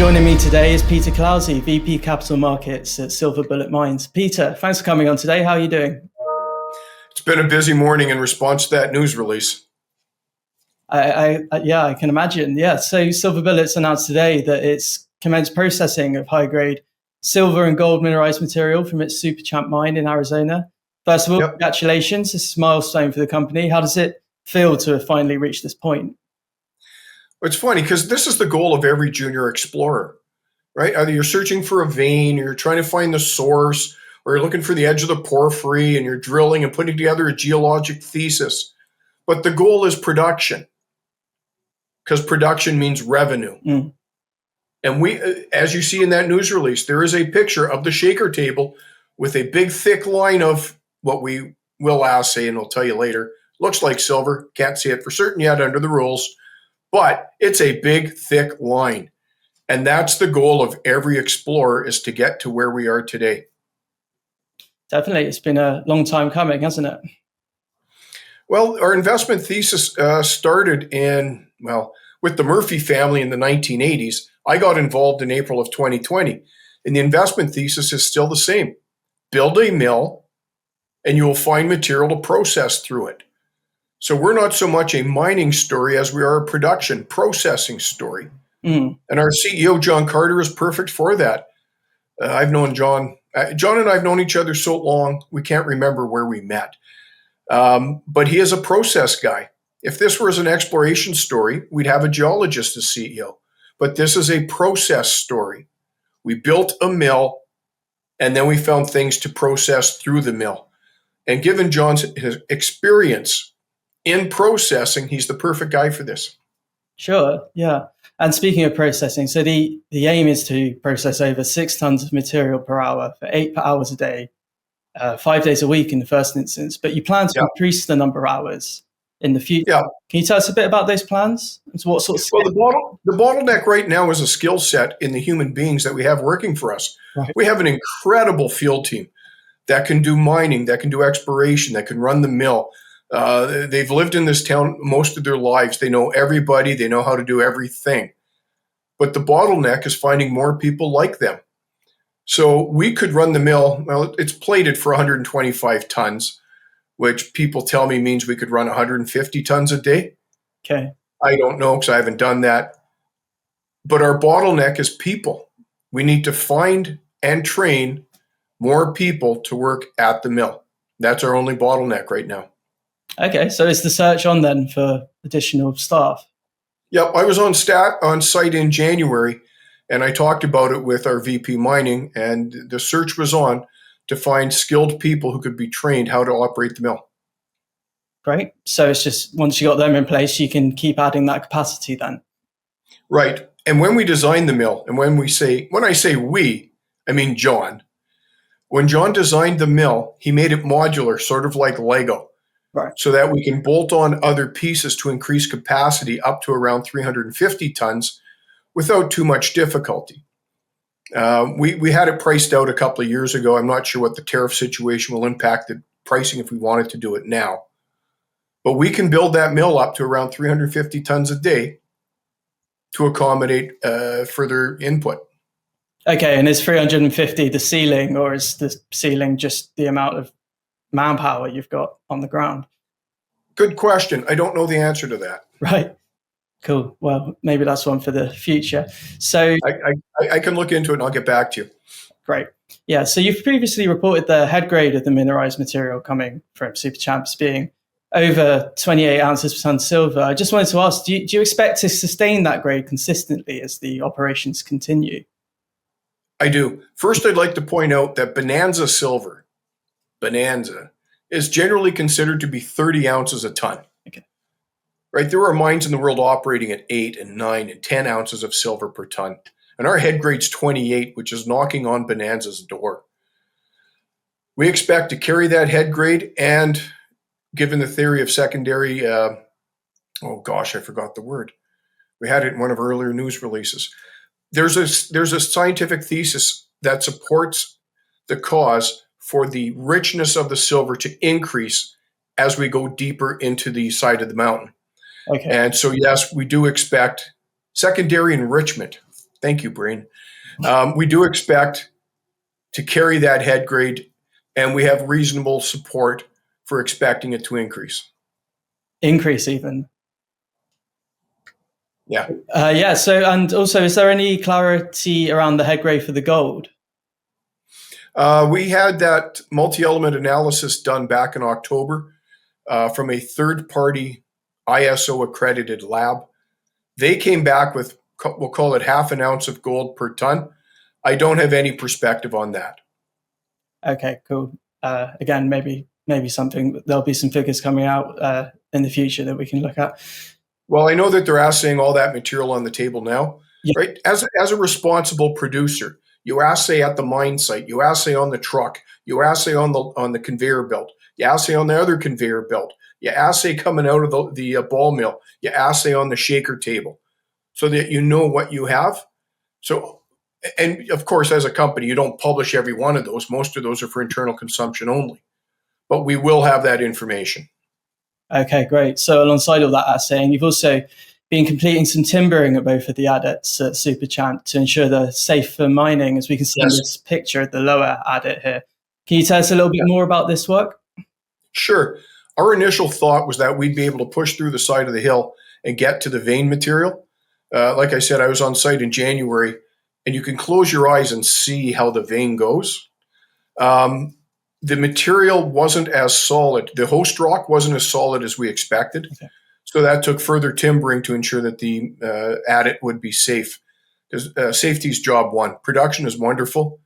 Joining me today is Peter Clausi, VP Capital Markets at Silver Bullet Mines. Peter, thanks for coming on today. How are you doing? It's been a busy morning in response to that news release. I can imagine. Yeah, so Silver Bullet's announced today that it's commenced processing of high-grade silver and gold mineralized material from its Super Champ mine in Arizona. First of all, Congratulations. This is a milestone for the company. How does it feel to have finally reached this point? It's funny because this is the goal of every junior explorer, right? Either you're searching for a vein, or you're trying to find the source, or you're looking for the edge of the porphyry, and you're drilling and putting together a geologic thesis. But the goal is production, because production means revenue. And we, as you see in that news release, there is a picture of the shaker table with a big thick line of what we will assay, and I'll tell you later. Looks like silver. Can't see it for certain yet under the rules. But it's a big, thick line. And that's the goal of every explorer, is to get to where we are today. Definitely. It's been a long time coming, hasn't it? Well, our investment thesis started with the Murphy family in the 1980s. I got involved in April of 2020. And the investment thesis is still the same. Build a mill, and you will find material to process through it. So we're not so much a mining story as we are a production processing story. And our CEO, John Carter, is perfect for that. I've known John. John and I have known each other so long, we can't remember where we met. But he is a process guy. If this was an exploration story, we'd have a geologist as CEO. But this is a process story. We built a mill, and then we found things to process through the mill. And given John's experience in processing, he's the perfect guy for this. Sure, yeah. And speaking of processing, so the aim is to process over 6 tons of material per hour for 8 hours a day, 5 days a week in the first instance. But you plan to increase the number of hours in the future. Yeah. Can you tell us a bit about those plans? What sort of Well, the bottleneck right now is a skill set in the human beings that we have working for us. Right. We have an incredible field team that can do mining, that can do exploration, that can run the mill. They've lived in this town most of their lives. They know everybody. They know how to do everything. But the bottleneck is finding more people like them. So we could run the mill. Well, it's plated for 125 tons, which people tell me means we could run 150 tons a day. Okay. I don't know because I haven't done that. But our bottleneck is people. We need to find and train more people to work at the mill. That's our only bottleneck right now. Okay, so is the search on then for additional staff? Yep, I was on site in January, and I talked about it with our VP mining, and the search was on to find skilled people who could be trained how to operate the mill. Great. So it's just once you got them in place, you can keep adding that capacity then. Right. And when we designed the mill, and when I say we, I mean John. When John designed the mill, he made it modular, sort of like Lego. Right. So that we can bolt on other pieces to increase capacity up to around 350 tons without too much difficulty. We had it priced out a couple of years ago. I'm not sure what the tariff situation will impact the pricing if we wanted to do it now. But we can build that mill up to around 350 tons a day to accommodate further input. Okay, and is 350 the ceiling, or is the ceiling just the amount of manpower you've got on the ground? Good question. I don't know the answer to that. Right. Cool. Well, maybe that's one for the future. So I can look into it and I'll get back to you. Great. Yeah. So you've previously reported the head grade of the mineralized material coming from Super Champs being over 28 ounces per ton silver. I just wanted to ask, do you expect to sustain that grade consistently as the operations continue? I do. First, I'd like to point out that Bonanza silver, is generally considered to be 30 ounces a ton. Okay. Right? There are mines in the world operating at 8 and 9 and 10 ounces of silver per ton. And our head grade's 28, which is knocking on Bonanza's door. We expect to carry that head grade, and given the theory of secondary, I forgot the word. We had it in one of our earlier news releases. There's a scientific thesis that supports the cause for the richness of the silver to increase as we go deeper into the side of the mountain. Okay. And so, yes, we do expect secondary enrichment Thank you, Brain. We do expect to carry that head grade, and we have reasonable support for expecting it to increase. Increase even. Yeah. Yeah. So, and also, is there any clarity around the head grade for the gold? We had that multi-element analysis done back in October from a third-party ISO-accredited lab. They came back with, we'll call it 0.5 ounce of gold per ton. I don't have any perspective on that. Okay, cool. Again, maybe something, there'll be some figures coming out in the future that we can look at. Well, I know that they're assaying all that material on the table now, Yeah. right? As a responsible producer, you assay at the mine site, you assay on the truck, you assay on the conveyor belt, you assay on the other conveyor belt, you assay coming out of the ball mill, you assay on the shaker table, so that you know what you have. So, and of course, as a company, you don't publish every one of those. Most of those are for internal consumption only, but we will have that information. Okay, great. So alongside all that assaying, you've also been completing some timbering at both of the adits at Superchamp to ensure they're safe for mining, as we can see in this picture at the lower adit here. Can you tell us a little bit more about this work? Sure. Our initial thought was that we'd be able to push through the side of the hill and get to the vein material. Like I said, I was on site in January, and you can close your eyes and see how the vein goes. The material wasn't as solid. The host rock wasn't as solid as we expected. Okay. So that took further timbering to ensure that the adit would be safe. Safety is job one. Production is wonderful,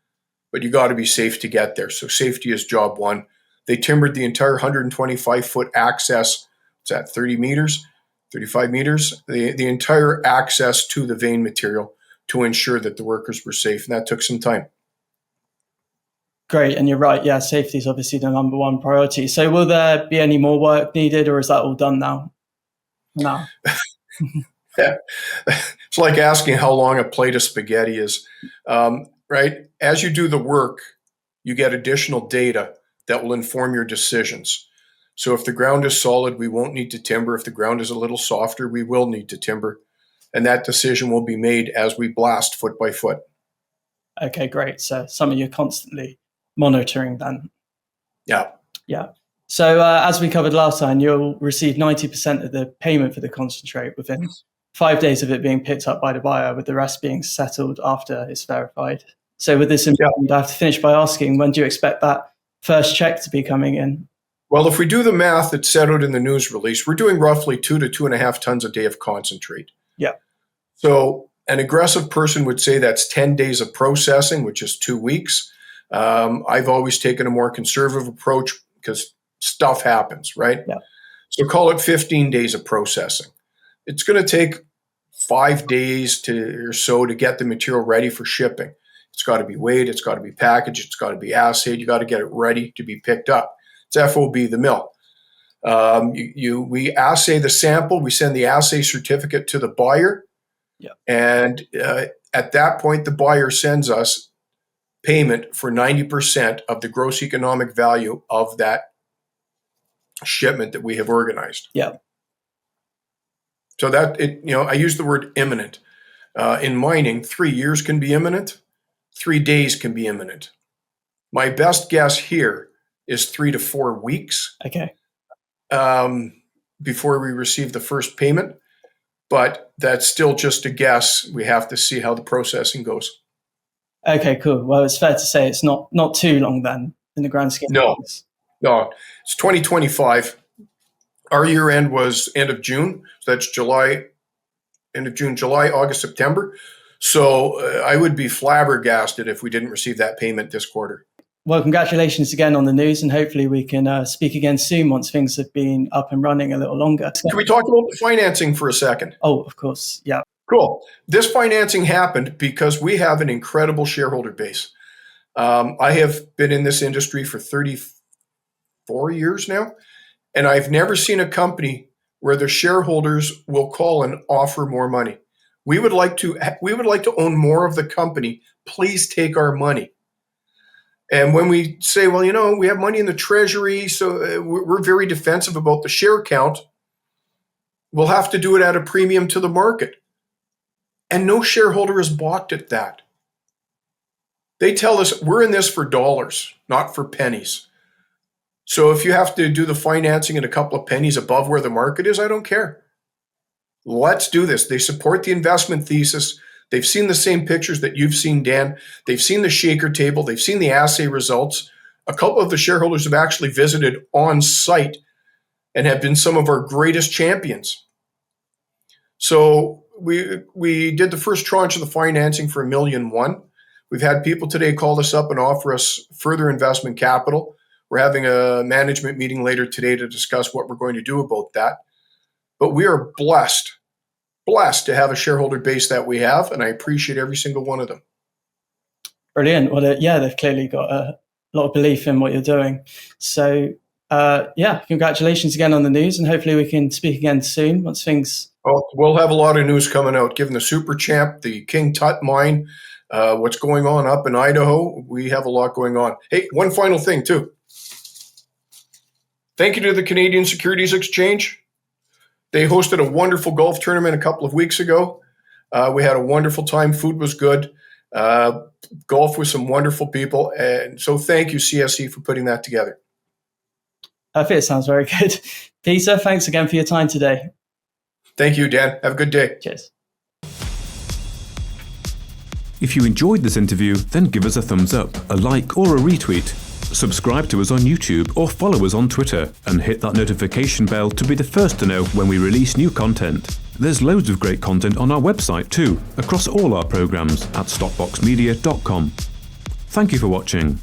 but you got to be safe to get there. So safety is job one. They timbered the entire 125-foot access. It's at 30 meters, 35 meters, the entire access to the vein material to ensure that the workers were safe. And that took some time. Great. And you're right. Yeah, safety is obviously the number one priority. So will there be any more work needed, or is that all done now? No. Yeah. It's like asking how long a plate of spaghetti is, right? As you do the work, you get additional data that will inform your decisions. So if the ground is solid, we won't need to timber. If the ground is a little softer, we will need to timber. And that decision will be made as we blast foot by foot. Okay, great. So something you're constantly monitoring then. Yeah. Yeah. So as we covered last time, you'll receive 90% of the payment for the concentrate within 5 days of it being picked up by the buyer, with the rest being settled after it's verified. So with this in mind, I have to finish by asking, when do you expect that first check to be coming in? Well, if we do the math that's set out in the news release, we're doing roughly 2 to 2.5 tons a day of concentrate. Yeah. So an aggressive person would say that's 10 days of processing, which is 2 weeks. I've always taken a more conservative approach because stuff happens, right? Yeah. So call it 15 days of processing. It's going to take 5 days or so to get the material ready for shipping. It's got to be weighed, it's got to be packaged, it's got to be assayed, you got to get it ready to be picked up. It's FOB the mill. We assay the sample, we send the assay certificate to the buyer, and at that point, the buyer sends us payment for 90% of the gross economic value of that shipment that we have organized. Yeah. So that I use the word imminent. In mining, 3 years can be imminent, 3 days can be imminent. My best guess here is 3 to 4 weeks. Okay. Before we receive the first payment, but that's still just a guess. We have to see how the processing goes. Okay, cool. Well, it's fair to say it's not too long then in the grand scheme of things. No, it's 2025. Our year end was end of June. So that's end of June, July, August, September. So I would be flabbergasted if we didn't receive that payment this quarter. Well, congratulations again on the news, and hopefully we can speak again soon once things have been up and running a little longer. Can we talk about the financing for a second? Oh, of course. Yeah. Cool. This financing happened because we have an incredible shareholder base. I have been in this industry for 34 years now, and I've never seen a company where the shareholders will call and offer more money. We would like to own more of the company. Please take our money. And when we say, well, we have money in the treasury, so we're very defensive about the share count, we'll have to do it at a premium to the market. And no shareholder is balked at that. They tell us we're in this for dollars, not for pennies. So if you have to do the financing at a couple of pennies above where the market is, I don't care. Let's do this. They support the investment thesis. They've seen the same pictures that you've seen, Dan. They've seen the shaker table. They've seen the assay results. A couple of the shareholders have actually visited on site and have been some of our greatest champions. So we did the first tranche of the financing for $1.1 million. We've had people today call us up and offer us further investment capital. We're having a management meeting later today to discuss what we're going to do about that. But we are blessed to have a shareholder base that we have, and I appreciate every single one of them. Brilliant. Well, they've clearly got a lot of belief in what you're doing. So, congratulations again on the news, and hopefully we can speak again soon once things... Oh, we'll have a lot of news coming out, given the Super Champ, the King Tut mine, what's going on up in Idaho. We have a lot going on. Hey, one final thing, too. Thank you to the Canadian Securities Exchange. They hosted a wonderful golf tournament a couple of weeks ago. We had a wonderful time. Food was good. Golf with some wonderful people. And so thank you, CSE, for putting that together. I think it sounds very good. Peter, thanks again for your time today. Thank you, Dan. Have a good day. Cheers. If you enjoyed this interview, then give us a thumbs up, a like or a retweet. Subscribe to us on YouTube or follow us on Twitter and hit that notification bell to be the first to know when we release new content. There's loads of great content on our website too, across all our programs at stockboxmedia.com. Thank you for watching.